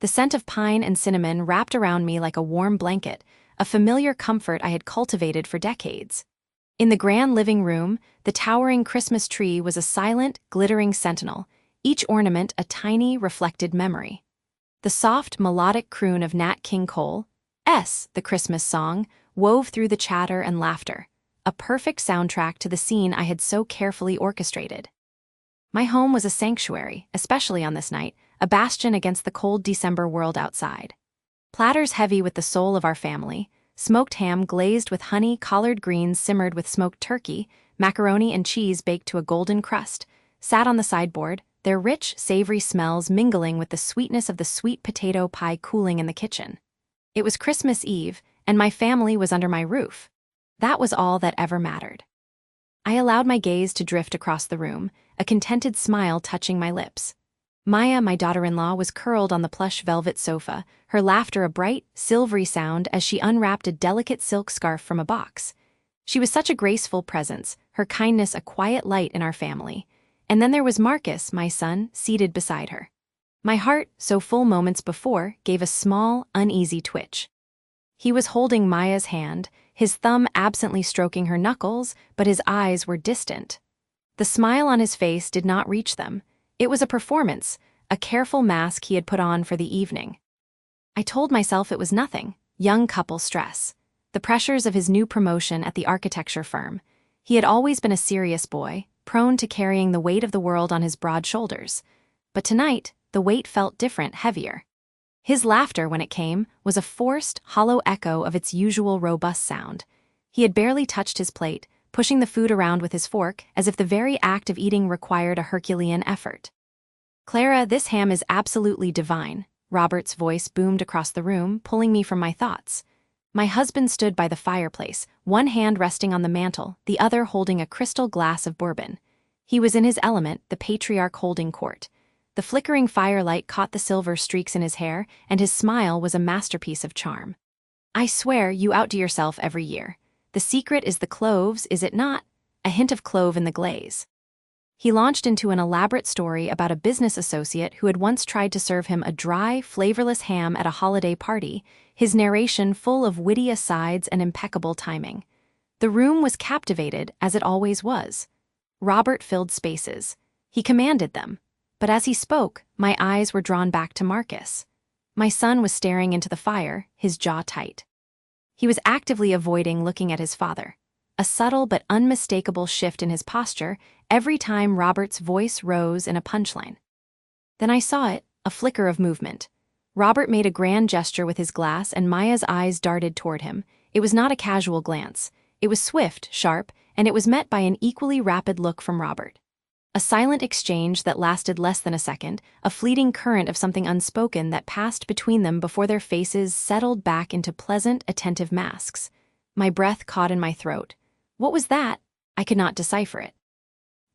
The scent of pine and cinnamon wrapped around me like a warm blanket, a familiar comfort I had cultivated for decades. In the grand living room, the towering Christmas tree was a silent, glittering sentinel, each ornament a tiny, reflected memory. The soft, melodic croon of Nat King Cole's The Christmas Song wove through the chatter and laughter, a perfect soundtrack to the scene I had so carefully orchestrated. My home was a sanctuary, especially on this night, a bastion against the cold December world outside. Platters heavy with the soul of our family, smoked ham glazed with honey, collard greens simmered with smoked turkey, macaroni and cheese baked to a golden crust, sat on the sideboard, their rich, savory smells mingling with the sweetness of the sweet potato pie cooling in the kitchen. It was Christmas Eve, and my family was under my roof. That was all that ever mattered. I allowed my gaze to drift across the room, a contented smile touching my lips. Maya, my daughter-in-law, was curled on the plush velvet sofa, her laughter a bright, silvery sound as she unwrapped a delicate silk scarf from a box. She was such a graceful presence, her kindness a quiet light in our family. And then there was Marcus, my son, seated beside her. My heart, so full moments before, gave a small, uneasy twitch. He was holding Maya's hand, his thumb absently stroking her knuckles, but his eyes were distant. The smile on his face did not reach them. It was a performance, a careful mask he had put on for the evening. I told myself it was nothing, young couple stress. The pressures of his new promotion at the architecture firm. He had always been a serious boy, prone to carrying the weight of the world on his broad shoulders. But tonight, the weight felt different, heavier. His laughter, when it came, was a forced, hollow echo of its usual robust sound. He had barely touched his plate, pushing the food around with his fork as if the very act of eating required a Herculean effort. "Clara, this ham is absolutely divine," Robert's voice boomed across the room, pulling me from my thoughts. My husband stood by the fireplace, one hand resting on the mantel, the other holding a crystal glass of bourbon. He was in his element, the patriarch holding court. The flickering firelight caught the silver streaks in his hair, and his smile was a masterpiece of charm. "I swear you outdo yourself every year. The secret is the cloves, is it not? A hint of clove in the glaze." He launched into an elaborate story about a business associate who had once tried to serve him a dry, flavorless ham at a holiday party, his narration full of witty asides and impeccable timing. The room was captivated, as it always was. Robert filled spaces. He commanded them. But as he spoke, my eyes were drawn back to Marcus. My son was staring into the fire, his jaw tight. He was actively avoiding looking at his father. A subtle but unmistakable shift in his posture every time Robert's voice rose in a punchline. Then I saw it, a flicker of movement. Robert made a grand gesture with his glass and Maya's eyes darted toward him. It was not a casual glance. It was swift, sharp, and it was met by an equally rapid look from Robert. A silent exchange that lasted less than a second, a fleeting current of something unspoken that passed between them before their faces settled back into pleasant, attentive masks. My breath caught in my throat. What was that? I could not decipher it.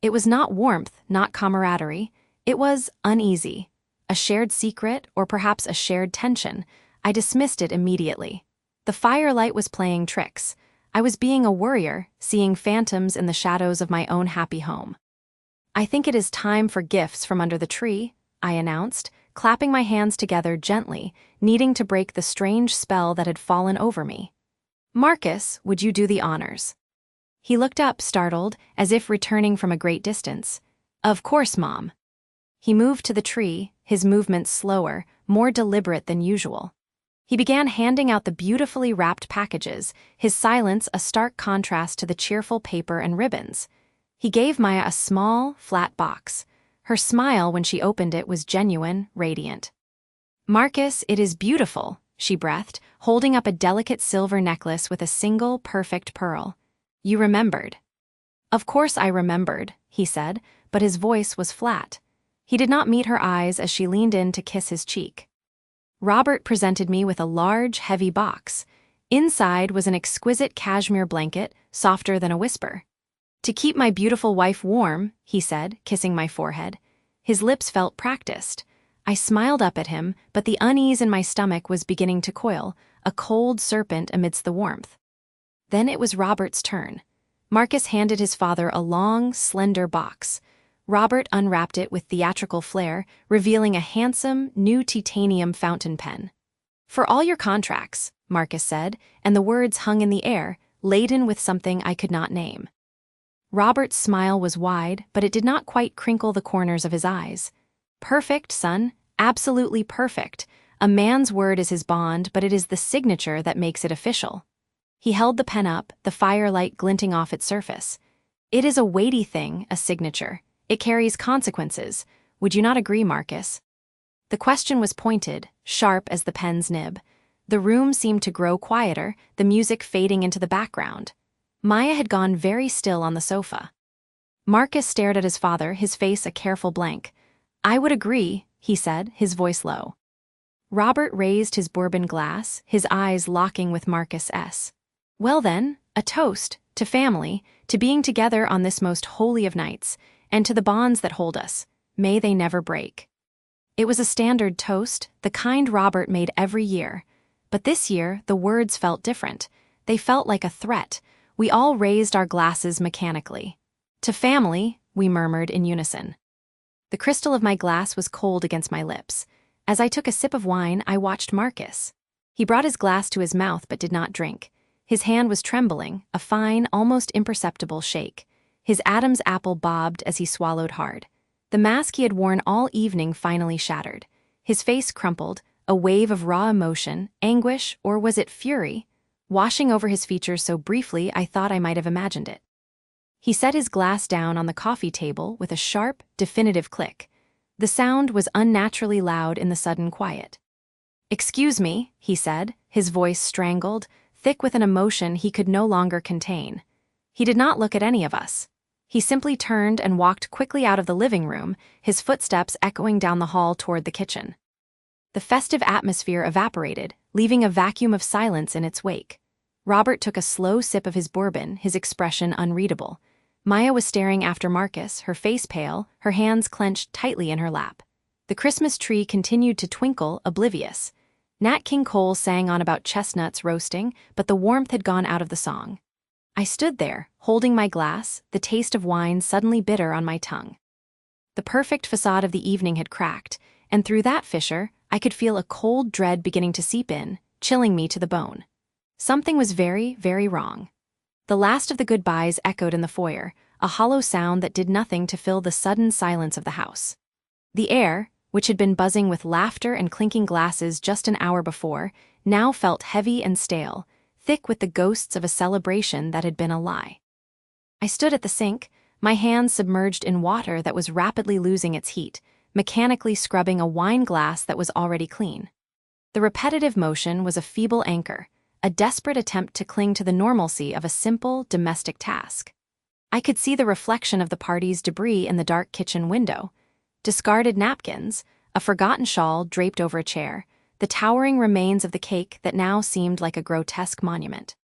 It was not warmth, not camaraderie. It was uneasy. A shared secret, or perhaps a shared tension. I dismissed it immediately. The firelight was playing tricks. I was being a worrier, seeing phantoms in the shadows of my own happy home. "I think it is time for gifts from under the tree," I announced, clapping my hands together gently, needing to break the strange spell that had fallen over me. "Marcus, would you do the honors?" He looked up, startled, as if returning from a great distance. "Of course, Mom." He moved to the tree, his movements slower, more deliberate than usual. He began handing out the beautifully wrapped packages, his silence a stark contrast to the cheerful paper and ribbons. He gave Maya a small, flat box. Her smile when she opened it was genuine, radiant. "Marcus, it is beautiful," she breathed, holding up a delicate silver necklace with a single, perfect pearl. "You remembered." "Of course I remembered," he said, but his voice was flat. He did not meet her eyes as she leaned in to kiss his cheek. Robert presented me with a large, heavy box. Inside was an exquisite cashmere blanket, softer than a whisper. "To keep my beautiful wife warm," he said, kissing my forehead. His lips felt practiced. I smiled up at him, but the unease in my stomach was beginning to coil, a cold serpent amidst the warmth. Then it was Robert's turn. Marcus handed his father a long, slender box. Robert unwrapped it with theatrical flair, revealing a handsome, new titanium fountain pen. "For all your contracts," Marcus said, and the words hung in the air, laden with something I could not name. Robert's smile was wide, but it did not quite crinkle the corners of his eyes. "Perfect, son. Absolutely perfect. A man's word is his bond, but it is the signature that makes it official." He held the pen up, the firelight glinting off its surface. "It is a weighty thing, a signature. It carries consequences. Would you not agree, Marcus?" The question was pointed, sharp as the pen's nib. The room seemed to grow quieter, the music fading into the background. Maya had gone very still on the sofa. Marcus stared at his father, his face a careful blank. "I would agree," he said, his voice low. Robert raised his bourbon glass, his eyes locking with Marcus's. "Well then, a toast, to family, to being together on this most holy of nights, and to the bonds that hold us. May they never break." It was a standard toast, the kind Robert made every year. But this year, the words felt different. They felt like a threat. We all raised our glasses mechanically. "To family," we murmured in unison. The crystal of my glass was cold against my lips. As I took a sip of wine, I watched Marcus. He brought his glass to his mouth but did not drink. His hand was trembling, a fine, almost imperceptible shake. His Adam's apple bobbed as he swallowed hard. The mask he had worn all evening finally shattered. His face crumpled, a wave of raw emotion, anguish, or was it fury, washing over his features so briefly I thought I might have imagined it. He set his glass down on the coffee table with a sharp, definitive click. The sound was unnaturally loud in the sudden quiet. "Excuse me," he said, his voice strangled, thick with an emotion he could no longer contain. He did not look at any of us. He simply turned and walked quickly out of the living room, his footsteps echoing down the hall toward the kitchen. The festive atmosphere evaporated, leaving a vacuum of silence in its wake. Robert took a slow sip of his bourbon, his expression unreadable. Maya was staring after Marcus, her face pale, her hands clenched tightly in her lap. The Christmas tree continued to twinkle, oblivious. Nat King Cole sang on about chestnuts roasting, but the warmth had gone out of the song. I stood there, holding my glass, the taste of wine suddenly bitter on my tongue. The perfect facade of the evening had cracked, and through that fissure, I could feel a cold dread beginning to seep in, chilling me to the bone. Something was very, very wrong. The last of the goodbyes echoed in the foyer, a hollow sound that did nothing to fill the sudden silence of the house. The air, which had been buzzing with laughter and clinking glasses just an hour before, now felt heavy and stale, thick with the ghosts of a celebration that had been a lie. I stood at the sink, my hands submerged in water that was rapidly losing its heat, mechanically scrubbing a wine glass that was already clean. The repetitive motion was a feeble anchor, a desperate attempt to cling to the normalcy of a simple, domestic task. I could see the reflection of the party's debris in the dark kitchen window. Discarded napkins, a forgotten shawl draped over a chair, the towering remains of the cake that now seemed like a grotesque monument.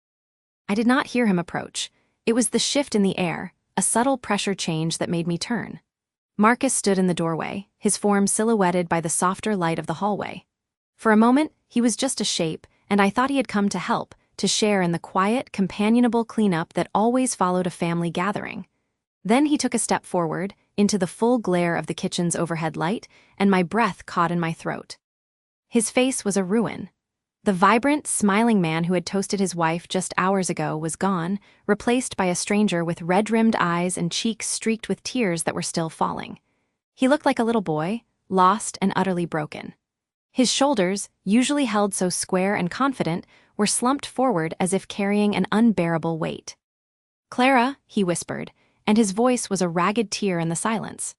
I did not hear him approach. It was the shift in the air, a subtle pressure change that made me turn. Marcus stood in the doorway, his form silhouetted by the softer light of the hallway. For a moment, he was just a shape, and I thought he had come to help, to share in the quiet, companionable cleanup that always followed a family gathering. Then he took a step forward, into the full glare of the kitchen's overhead light, and my breath caught in my throat. His face was a ruin. The vibrant, smiling man who had toasted his wife just hours ago was gone, replaced by a stranger with red-rimmed eyes and cheeks streaked with tears that were still falling. He looked like a little boy, lost and utterly broken. His shoulders, usually held so square and confident, were slumped forward as if carrying an unbearable weight. "Clara," he whispered, and his voice was a ragged tear in the silence.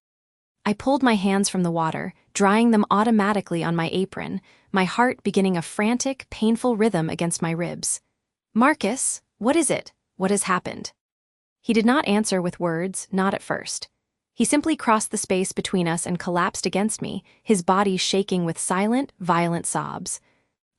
I pulled my hands from the water, drying them automatically on my apron, my heart beginning a frantic, painful rhythm against my ribs. "Marcus, what is it? What has happened?" He did not answer with words, not at first. He simply crossed the space between us and collapsed against me, his body shaking with silent, violent sobs.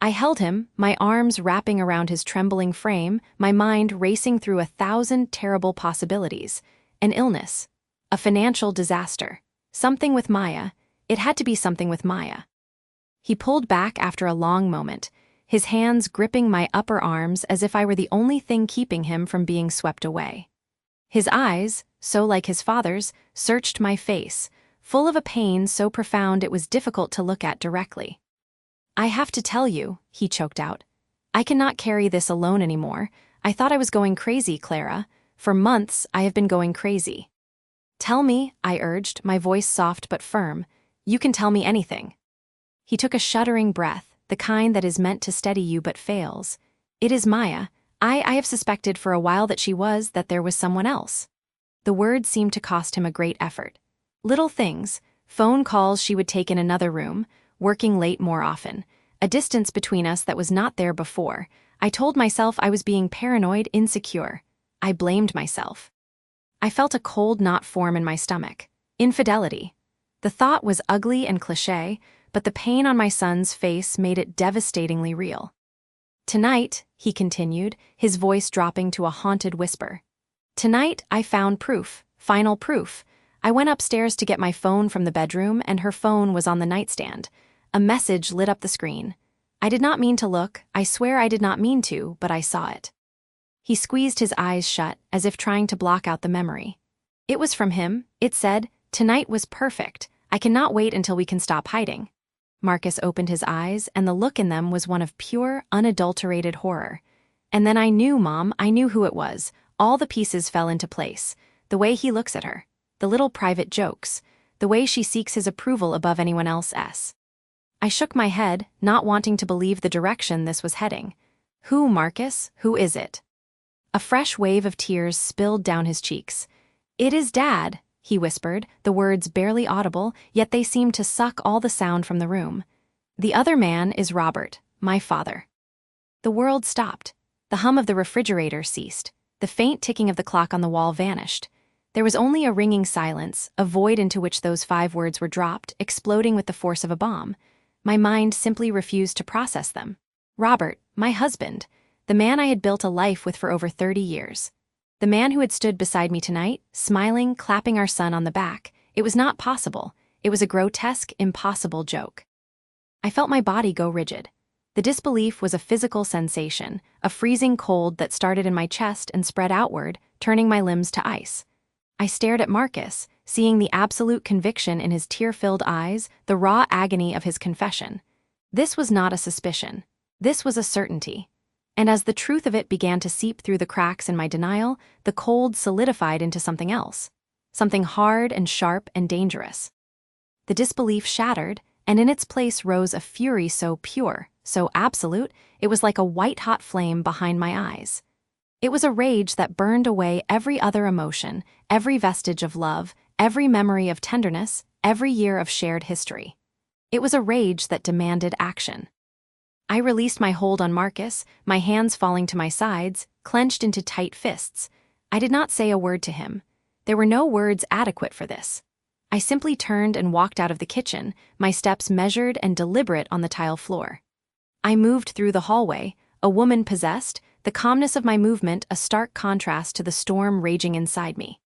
I held him, my arms wrapping around his trembling frame, my mind racing through 1,000 terrible possibilities. An illness. A financial disaster. Something with Maya. It had to be something with Maya. He pulled back after a long moment, his hands gripping my upper arms as if I were the only thing keeping him from being swept away. His eyes, so like his father's, searched my face, full of a pain so profound it was difficult to look at directly. "I have to tell you," he choked out. "I cannot carry this alone anymore. I thought I was going crazy, Clara. For months, I have been going crazy." "Tell me," I urged, my voice soft but firm. "You can tell me anything." He took a shuddering breath, the kind that is meant to steady you but fails. "It is Maya. I have suspected for a while that there was someone else." The words seemed to cost him a great effort. Little things, phone calls she would take in another room, working late more often, a distance between us that was not there before. I told myself I was being paranoid, insecure. I blamed myself. I felt a cold knot form in my stomach. Infidelity. The thought was ugly and cliché, but the pain on my son's face made it devastatingly real. "Tonight," he continued, his voice dropping to a haunted whisper. "Tonight, I found proof, final proof. I went upstairs to get my phone from the bedroom, and her phone was on the nightstand. A message lit up the screen. I did not mean to look, I swear I did not mean to, but I saw it." He squeezed his eyes shut, as if trying to block out the memory. "It was from him. It said, 'Tonight was perfect. I cannot wait until we can stop hiding.'" Marcus opened his eyes, and the look in them was one of pure, unadulterated horror. "And then I knew, Mom, I knew who it was. All the pieces fell into place. The way he looks at her. The little private jokes. The way she seeks his approval above anyone else's." I shook my head, not wanting to believe the direction this was heading. "Who, Marcus? Who is it?" A fresh wave of tears spilled down his cheeks. "It is Dad," he whispered, the words barely audible, yet they seemed to suck all the sound from the room. "The other man is Robert, my father." The world stopped. The hum of the refrigerator ceased. The faint ticking of the clock on the wall vanished. There was only a ringing silence, a void into which those 5 words were dropped, exploding with the force of a bomb. My mind simply refused to process them. Robert, my husband, the man I had built a life with for over 30 years. The man who had stood beside me tonight, smiling, clapping our son on the back. It was not possible. It was a grotesque, impossible joke. I felt my body go rigid. The disbelief was a physical sensation, a freezing cold that started in my chest and spread outward, turning my limbs to ice. I stared at Marcus, seeing the absolute conviction in his tear-filled eyes, the raw agony of his confession. This was not a suspicion. This was a certainty. And as the truth of it began to seep through the cracks in my denial, the cold solidified into something else. Something hard and sharp and dangerous. The disbelief shattered, and in its place rose a fury so pure, so absolute, it was like a white-hot flame behind my eyes. It was a rage that burned away every other emotion, every vestige of love, every memory of tenderness, every year of shared history. It was a rage that demanded action. I released my hold on Marcus, my hands falling to my sides, clenched into tight fists. I did not say a word to him. There were no words adequate for this. I simply turned and walked out of the kitchen, my steps measured and deliberate on the tile floor. I moved through the hallway, a woman possessed, the calmness of my movement a stark contrast to the storm raging inside me.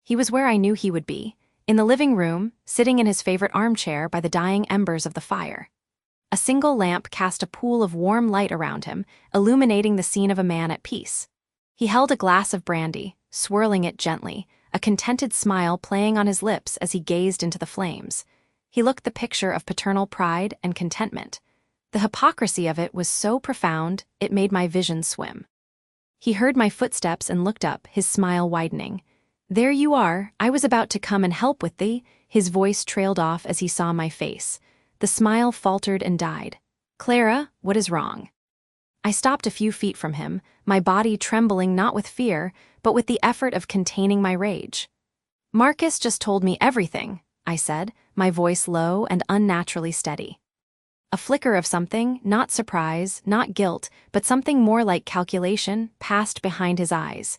He was where I knew he would be, in the living room, sitting in his favorite armchair by the dying embers of the fire. A single lamp cast a pool of warm light around him, illuminating the scene of a man at peace. He held a glass of brandy, swirling it gently, a contented smile playing on his lips as he gazed into the flames. He looked the picture of paternal pride and contentment. The hypocrisy of it was so profound, it made my vision swim. He heard my footsteps and looked up, his smile widening. "There you are, I was about to come and help with thee." His voice trailed off as he saw my face. The smile faltered and died. "Clara, what is wrong?" I stopped a few feet from him, my body trembling not with fear, but with the effort of containing my rage. "Marcus just told me everything," I said, my voice low and unnaturally steady. A flicker of something, not surprise, not guilt, but something more like calculation, passed behind his eyes.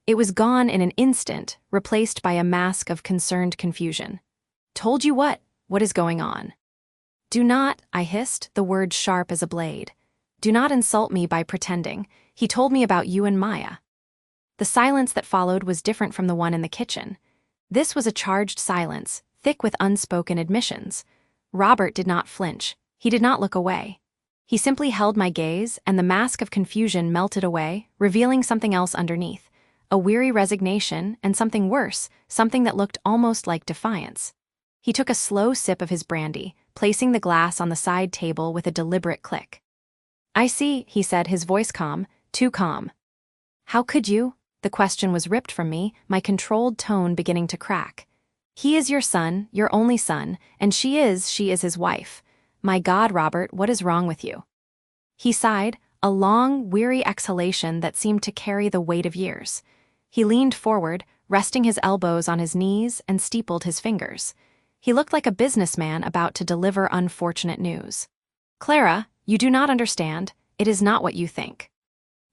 It was gone in an instant, replaced by a mask of concerned confusion. "Told you what? What is going on?" "Do not," I hissed, the word sharp as a blade. "Do not insult me by pretending. He told me about you and Maya." The silence that followed was different from the one in the kitchen. This was a charged silence, thick with unspoken admissions. Robert did not flinch. He did not look away. He simply held my gaze, and the mask of confusion melted away, revealing something else underneath. a weary resignation, and something worse, something that looked almost like defiance. He took a slow sip of his brandy, placing the glass on the side table with a deliberate click. "I see," he said, his voice calm, too calm. "How could you?" The question was ripped from me, my controlled tone beginning to crack. "He is your son, your only son, and she is his wife. My God, Robert, what is wrong with you?" He sighed, a long, weary exhalation that seemed to carry the weight of years. He leaned forward, resting his elbows on his knees and steepled his fingers. He looked like a businessman about to deliver unfortunate news. "Clara, you do not understand. It is not what you think."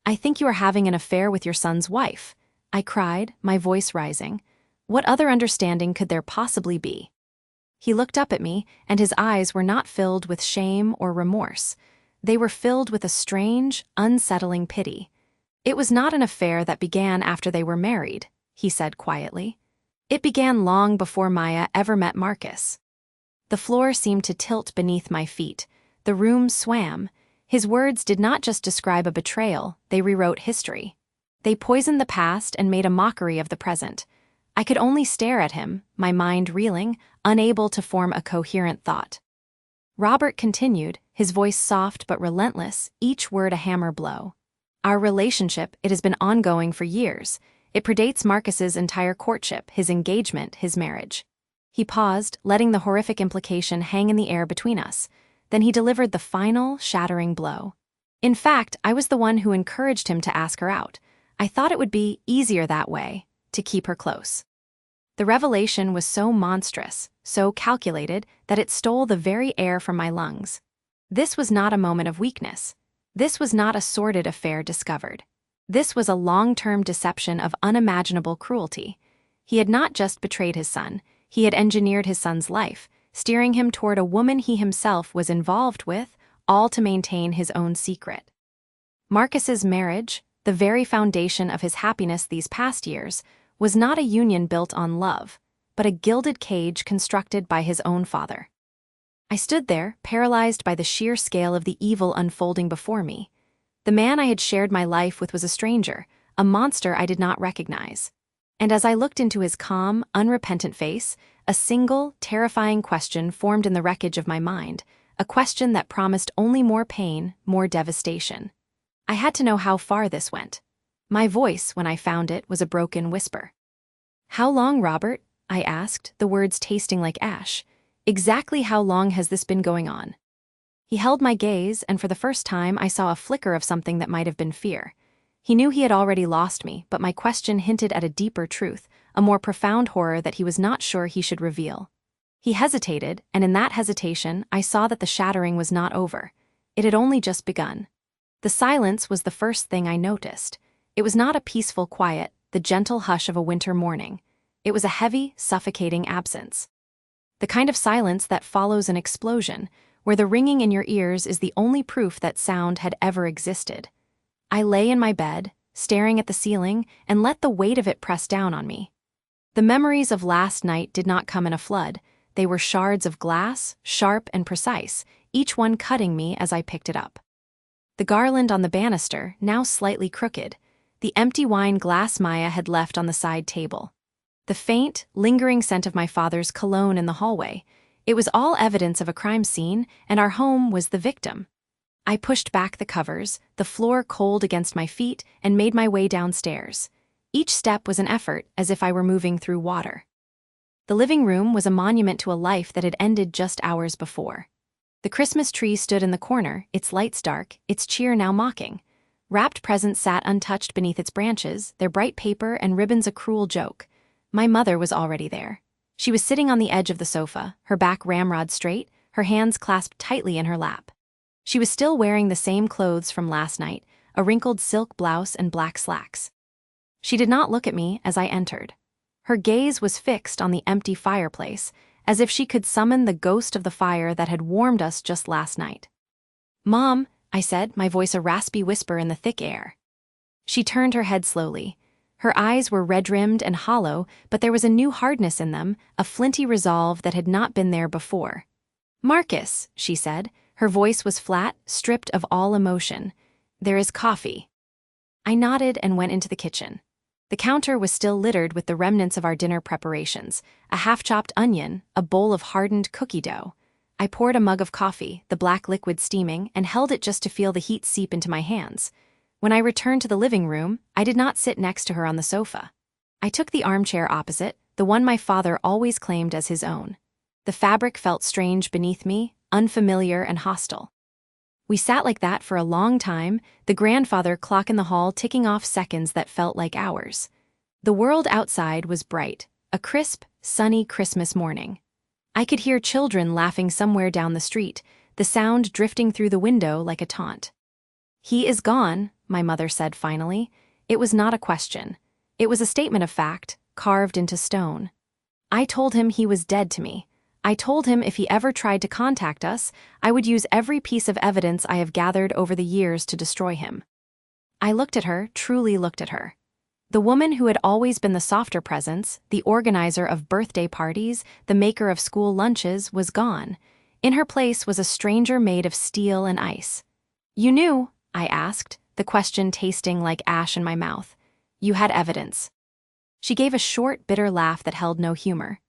"I think you are having an affair with your son's wife," I cried, my voice rising. What other understanding could there possibly be? He looked up at me, and his eyes were not filled with shame or remorse. They were filled with a strange, unsettling pity. "It was not an affair that began after they were married," he said quietly. "It began long before Maya ever met Marcus." The floor seemed to tilt beneath my feet. The room swam. His words did not just describe a betrayal, they rewrote history. They poisoned the past and made a mockery of the present. I could only stare at him, my mind reeling, unable to form a coherent thought. Robert continued, his voice soft but relentless, each word a hammer blow. "Our relationship, it has been ongoing for years. It predates Marcus's entire courtship, his engagement, his marriage." He paused, letting the horrific implication hang in the air between us. Then he delivered the final, shattering blow. "In fact, I was the one who encouraged him to ask her out. I thought it would be easier that way, to keep her close." The revelation was so monstrous, so calculated, that it stole the very air from my lungs. This was not a moment of weakness. This was not a sordid affair discovered. This was a long-term deception of unimaginable cruelty. He had not just betrayed his son, he had engineered his son's life, steering him toward a woman he himself was involved with, all to maintain his own secret. Marcus's marriage, the very foundation of his happiness these past years, was not a union built on love, but a gilded cage constructed by his own father. I stood there, paralyzed by the sheer scale of the evil unfolding before me. The man I had shared my life with was a stranger, a monster I did not recognize. And as I looked into his calm, unrepentant face, a single, terrifying question formed in the wreckage of my mind, a question that promised only more pain, more devastation. I had to know how far this went. My voice, when I found it, was a broken whisper. "How long, Robert?" I asked, the words tasting like ash. "Exactly how long has this been going on?" He held my gaze, and for the first time I saw a flicker of something that might have been fear. He knew he had already lost me, but my question hinted at a deeper truth, a more profound horror that he was not sure he should reveal. He hesitated, and in that hesitation I saw that the shattering was not over. It had only just begun. The silence was the first thing I noticed. It was not a peaceful quiet, the gentle hush of a winter morning. It was a heavy, suffocating absence. The kind of silence that follows an explosion, where the ringing in your ears is the only proof that sound had ever existed. I lay in my bed, staring at the ceiling, and let the weight of it press down on me. The memories of last night did not come in a flood. They were shards of glass, sharp and precise, each one cutting me as I picked it up. The garland on the banister, now slightly crooked, the empty wine glass Maya had left on the side table. The faint, lingering scent of my father's cologne in the hallway. It was all evidence of a crime scene, and our home was the victim. I pushed back the covers, the floor cold against my feet, and made my way downstairs. Each step was an effort, as if I were moving through water. The living room was a monument to a life that had ended just hours before. The Christmas tree stood in the corner, its lights dark, its cheer now mocking. Wrapped presents sat untouched beneath its branches, their bright paper and ribbons a cruel joke. My mother was already there. She was sitting on the edge of the sofa, her back ramrod straight, her hands clasped tightly in her lap. She was still wearing the same clothes from last night, a wrinkled silk blouse and black slacks. She did not look at me as I entered. Her gaze was fixed on the empty fireplace, as if she could summon the ghost of the fire that had warmed us just last night. "Mom," I said, my voice a raspy whisper in the thick air. She turned her head slowly. Her eyes were red-rimmed and hollow, but there was a new hardness in them, a flinty resolve that had not been there before. "Marcus," she said. Her voice was flat, stripped of all emotion. "There is coffee." I nodded and went into the kitchen. The counter was still littered with the remnants of our dinner preparations, a half-chopped onion, a bowl of hardened cookie dough. I poured a mug of coffee, the black liquid steaming, and held it just to feel the heat seep into my hands. When I returned to the living room, I did not sit next to her on the sofa. I took the armchair opposite, the one my father always claimed as his own. The fabric felt strange beneath me, unfamiliar and hostile. We sat like that for a long time, the grandfather clock in the hall ticking off seconds that felt like hours. The world outside was bright, a crisp, sunny Christmas morning. I could hear children laughing somewhere down the street, the sound drifting through the window like a taunt. "He is gone," my mother said finally. It was not a question. It was a statement of fact, carved into stone. I told him he was dead to me. I told him if he ever tried to contact us, I would use every piece of evidence I have gathered over the years to destroy him. I looked at her, truly looked at her. The woman who had always been the softer presence, the organizer of birthday parties, the maker of school lunches, was gone. In her place was a stranger made of steel and ice. "You knew?" I asked, the question tasting like ash in my mouth. "You had evidence." She gave a short, bitter laugh that held no humor.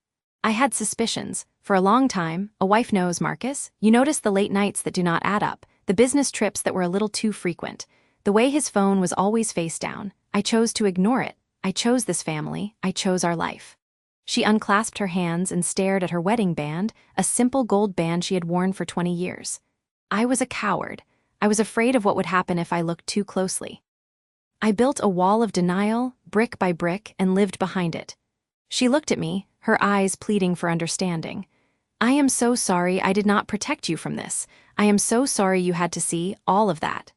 "I had suspicions. For a long time, a wife knows, Marcus. You notice the late nights that do not add up, the business trips that were a little too frequent, the way his phone was always face down. I chose to ignore it. I chose this family. I chose our life." She unclasped her hands and stared at her wedding band, a simple gold band she had worn for 20 years. I was a coward. I was afraid of what would happen if I looked too closely. I built a wall of denial, brick by brick, and lived behind it. She looked at me, her eyes pleading for understanding. "I am so sorry I did not protect you from this. I am so sorry you had to see all of that."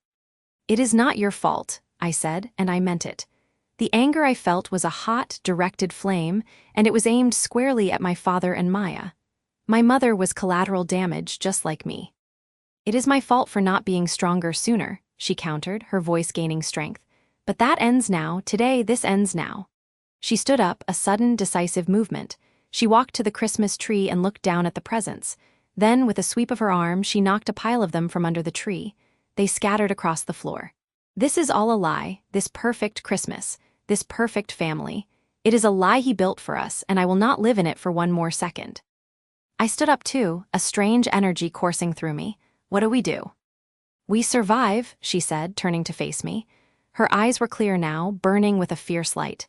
"It is not your fault," I said, and I meant it. The anger I felt was a hot, directed flame, and it was aimed squarely at my father and Maya. My mother was collateral damage just like me. "It is my fault for not being stronger sooner," she countered, her voice gaining strength. "But that ends now. Today, this ends now." She stood up, a sudden, decisive movement. She walked to the Christmas tree and looked down at the presents. Then, with a sweep of her arm, she knocked a pile of them from under the tree. They scattered across the floor. "This is all a lie, this perfect Christmas, this perfect family. It is a lie he built for us, and I will not live in it for one more second." I stood up too, a strange energy coursing through me. "What do we do?" "We survive," she said, turning to face me. Her eyes were clear now, burning with a fierce light.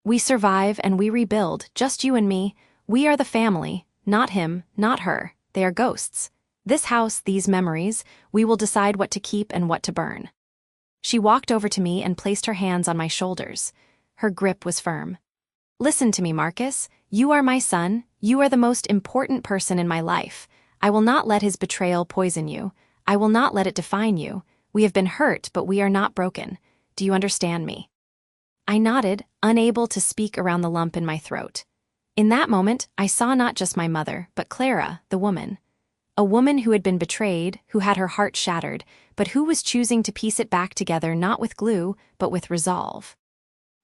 "We survive and we rebuild, just you and me. We are the family, not him, not her. They are ghosts. This house, these memories, we will decide what to keep and what to burn." She walked over to me and placed her hands on my shoulders. Her grip was firm. "Listen to me, Marcus. You are my son. You are the most important person in my life. I will not let his betrayal poison you. I will not let it define you. We have been hurt, but we are not broken. Do you understand me?" I nodded, unable to speak around the lump in my throat. In that moment, I saw not just my mother, but Clara, the woman. A woman who had been betrayed, who had her heart shattered, but who was choosing to piece it back together not with glue, but with resolve.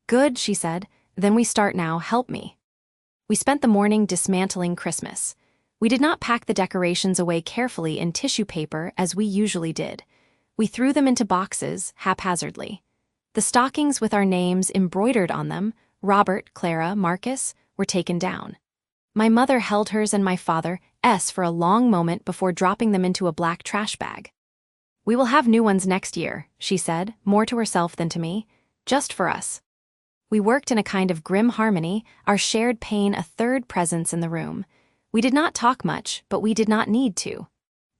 "Good," she said. "Then we start now. Help me." We spent the morning dismantling Christmas. We did not pack the decorations away carefully in tissue paper as we usually did. We threw them into boxes, haphazardly. The stockings with our names embroidered on them, Robert, Clara, Marcus, were taken down. My mother held hers and my father's for a long moment before dropping them into a black trash bag. "We will have new ones next year," she said, more to herself than to me. "Just for us." We worked in a kind of grim harmony, our shared pain a third presence in the room. We did not talk much, but we did not need to.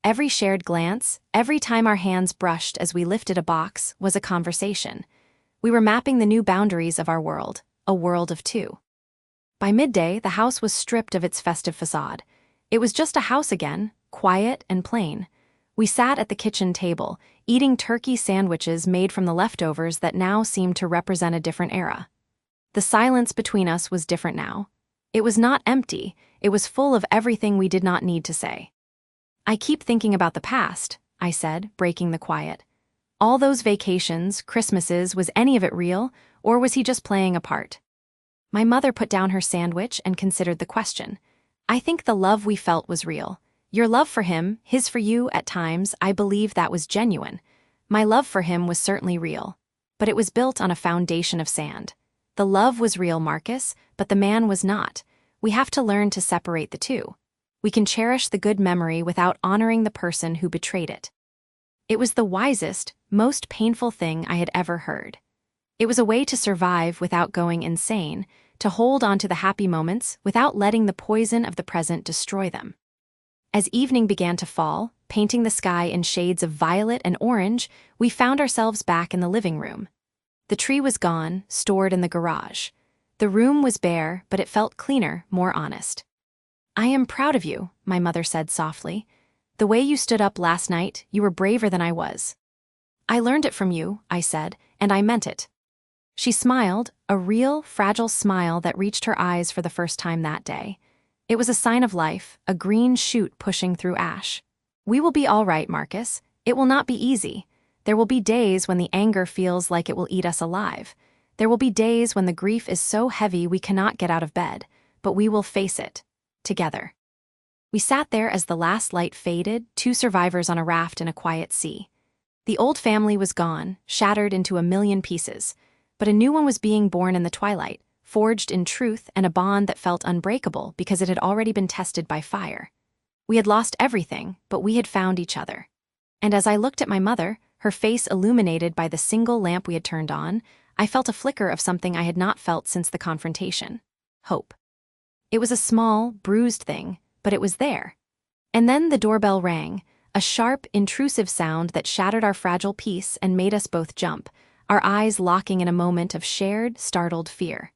Every shared glance, every time our hands brushed as we lifted a box, was a conversation. We were mapping the new boundaries of our world, a world of two. By midday, the house was stripped of its festive facade. It was just a house again, quiet and plain. We sat at the kitchen table, eating turkey sandwiches made from the leftovers that now seemed to represent a different era. The silence between us was different now. It was not empty, it was full of everything we did not need to say. "I keep thinking about the past," I said, breaking the quiet. "All those vacations, Christmases, was any of it real, or was he just playing a part?" My mother put down her sandwich and considered the question. "I think the love we felt was real. Your love for him, his for you, at times, I believe that was genuine. My love for him was certainly real. But it was built on a foundation of sand. The love was real, Marcus, but the man was not. We have to learn to separate the two. We can cherish the good memory without honoring the person who betrayed it. It was the wisest, most painful thing I had ever heard. It was a way to survive without going insane, to hold on to the happy moments without letting the poison of the present destroy them. As evening began to fall, painting the sky in shades of violet and orange, we found ourselves back in the living room. The tree was gone, stored in the garage. The room was bare, but it felt cleaner, more honest. "I am proud of you," my mother said softly. "The way you stood up last night, you were braver than I was." "I learned it from you," I said, "and I meant it." She smiled, a real, fragile smile that reached her eyes for the first time that day. It was a sign of life, a green shoot pushing through ash. "We will be all right, Marcus. It will not be easy. There will be days when the anger feels like it will eat us alive. There will be days when the grief is so heavy we cannot get out of bed, but we will face it. Together." We sat there as the last light faded, two survivors on a raft in a quiet sea. The old family was gone, shattered into a million pieces, but a new one was being born in the twilight, forged in truth and a bond that felt unbreakable because it had already been tested by fire. We had lost everything, but we had found each other. And as I looked at my mother, her face illuminated by the single lamp we had turned on, I felt a flicker of something I had not felt since the confrontation: hope. It was a small, bruised thing, but it was there. And then the doorbell rang, a sharp, intrusive sound that shattered our fragile peace and made us both jump, our eyes locking in a moment of shared, startled fear.